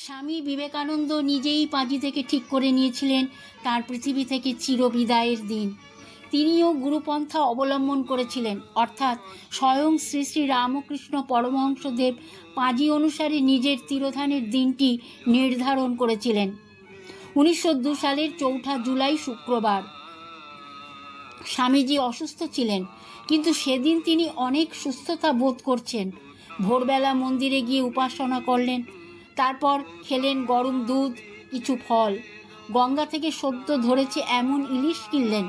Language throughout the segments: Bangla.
স্বামী বিবেকানন্দ নিজেই পাঁজি থেকে ঠিক করে নিয়েছিলেন তার পৃথিবী থেকে চিরবিদায়ের দিন। তিনিও গুরুপন্থা অবলম্বন করেছিলেন, অর্থাৎ স্বয়ং শ্রী শ্রী রামকৃষ্ণ পরমহংসদেব পাঁজি অনুসারে নিজের তিরোধানের দিনটি নির্ধারণ করেছিলেন। 1902 সালের 4 জুলাই শুক্রবার। স্বামীজি অসুস্থ ছিলেন, কিন্তু সেদিন তিনি অনেক সুস্থতা বোধ করছেন। ভোরবেলা মন্দিরে গিয়ে উপাসনা করলেন, তারপর খেলেন গরম দুধ, কিছু ফল। গঙ্গা থেকে সদ্য ধরেছে এমন ইলিশ কিনলেন।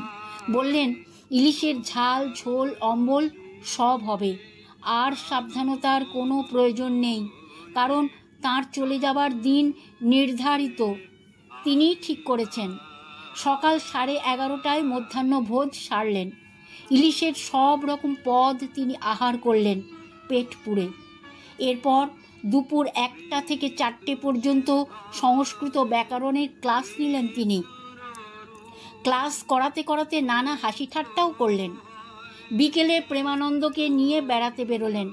বললেন, ইলিশের ঝাল, ঝোল, অম্বল সব হবে, আর সাবধানতার কোনো প্রয়োজন নেই, কারণ তাঁর চলে যাবার দিন নির্ধারিত, তিনিই ঠিক করেছেন। সকাল 11:30টায় মধ্যাহ্নভোজ সারলেন। ইলিশের সব রকম পদ তিনি আহার করলেন পেট পুড়ে। এরপর দুপুর 1টা থেকে 4টে পর্যন্ত সংস্কৃত ব্যাকরণের ক্লাস নিলেন তিনি। ক্লাস করাতে করাতে নানা হাসি ঠাট্টাও করলেন। বিকেলে প্রেমানন্দকে নিয়ে বেড়াতে বেরোলেন।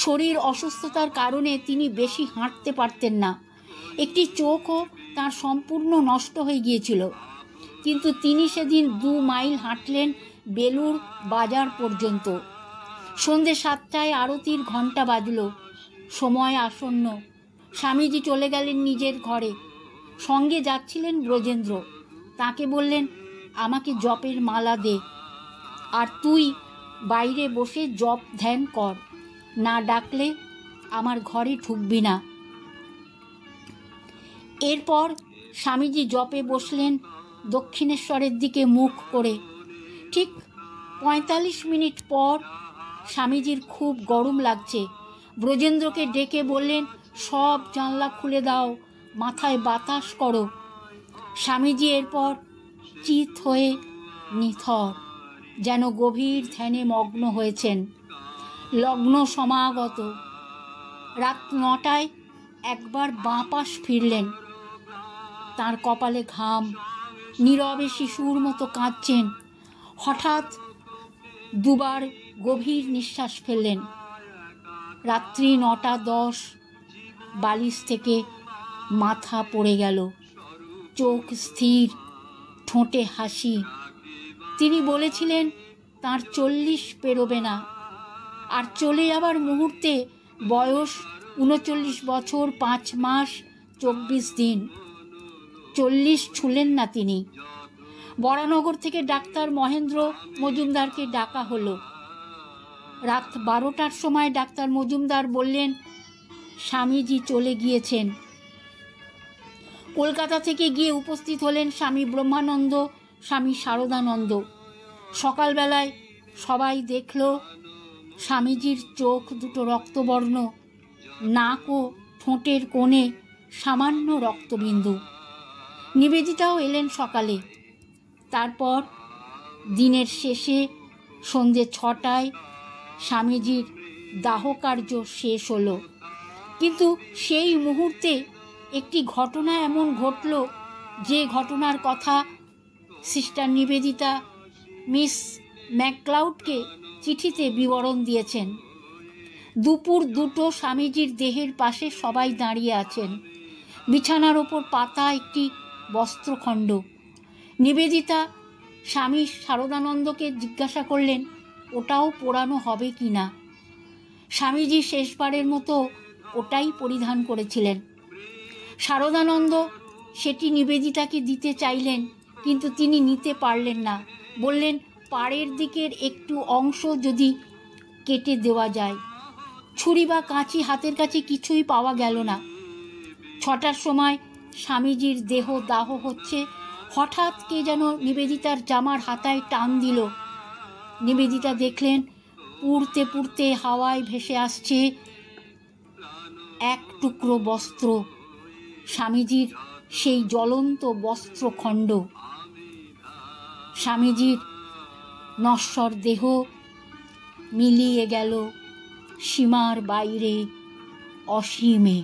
শরীর অসুস্থতার কারণে তিনি বেশি হাঁটতে পারতেন না। একটি চোখও তার সম্পূর্ণ নষ্ট হয়ে গিয়েছিল, কিন্তু তিনি সেদিন 2 মাইল হাঁটলেন বেলুর বাজার পর্যন্ত। সন্ধে 7টায় আরতির ঘণ্টা বাজল। সময় আসন্ন। স্বামীজি চলে গেলেন নিজের ঘরে। সঙ্গে যাচ্ছিলেন ব্রজেন্দ্র। তাকে বললেন, আমাকে জপের মালা দে, আর তুই বাইরে বসে জপ ধ্যান কর, না ডাকলে আমার ঘরে ঢুকবি না। এরপর স্বামীজি জপে বসলেন দক্ষিণেশ্বরের দিকে মুখ করে। ঠিক 45 মিনিট পর স্বামীজির খুব গরম লাগছে। ব্রজেন্দ্রকে ডেকে বললেন, সব জানলা খুলে দাও, মাথায় বাতাস করো। স্বামীজি এরপর চিত হয়ে নিথর, যেন গভীর ধ্যানে মগ্ন হয়েছেন। লগ্ন সমাগত। রাত 9টায় একবার বাঁ পাশ ফিরলেন। তার কপালে ঘাম, নীরবে শিশুর মতো কাঁদছেন। হঠাৎ দুবার গভীর নিঃশ্বাস ফেললেন। রাত্রি 9:10। বালিশ থেকে মাথা পড়ে গেল। চোখ স্থির, ঠোঁটে হাসি। তিনি বলেছিলেন তাঁর 40 পেরোবে না, আর চলে যাবার মুহূর্তে বয়স 39 বছর 5 মাস 24 দিন। 40 ছুঁলেন না তিনি। বরানগর থেকে ডাক্তার মহেন্দ্র মজুমদারকে ডাকা হলো। রাত 12টার সময় ডাক্তার মজুমদার বললেন, স্বামীজি চলে গিয়েছেন। কলকাতা থেকে গিয়ে উপস্থিত হলেন স্বামী ব্রহ্মানন্দ, স্বামী শারদানন্দ। সকালবেলায় সবাই দেখল স্বামীজির চোখ দুটো রক্তবর্ণ, নাক ও ঠোঁটের কোণে সামান্য রক্তবিন্দু। নিবেদিতাও এলেন সকালে। তারপর দিনের শেষে সন্ধে 6টায় স্বামীজির দাহকার্য শেষ হলো। কিন্তু সেই মুহূর্তে একটি ঘটনা এমন ঘটল, যে ঘটনার কথা সিস্টার নিবেদিতা মিস ম্যাকক্লাউডকে চিঠিতে বিবরণ দিয়েছেন। দুপুর 2টো স্বামীজির দেহের পাশে সবাই দাঁড়িয়ে আছেন। বিছানার ওপর পাতা একটি বস্ত্রখণ্ড। নিবেদিতা স্বামী শারদানন্দকে জিজ্ঞাসা করলেন, ওটাও পোড়ানো হবে কি না। স্বামীজি শেষবারের মতো ওটাই পরিধান করেছিলেন। শারদানন্দ সেটি নিবেদিতাকে দিতে চাইলেন, কিন্তু তিনি নিতে পারলেন না। বললেন, পাড়ের দিকের একটু অংশ যদি কেটে দেওয়া যায়। ছুরি বা কাঁচি হাতের কাছে কিছুই পাওয়া গেল না। 6টার সময় স্বামীজির দেহ দাহ হচ্ছে। হঠাৎ কে যেন নিবেদিতার জামার হাতায় টান দিল। নিবেদিতা দেখলেন পুড়তে পুড়তে হাওয়ায় ভেসে আসছে এক টুকরো বস্ত্র, স্বামীজির সেই জ্বলন্ত বস্ত্রখণ্ড। স্বামীজির নশ্বর দেহ মিলিয়ে গেল সীমার বাইরে অসীমে।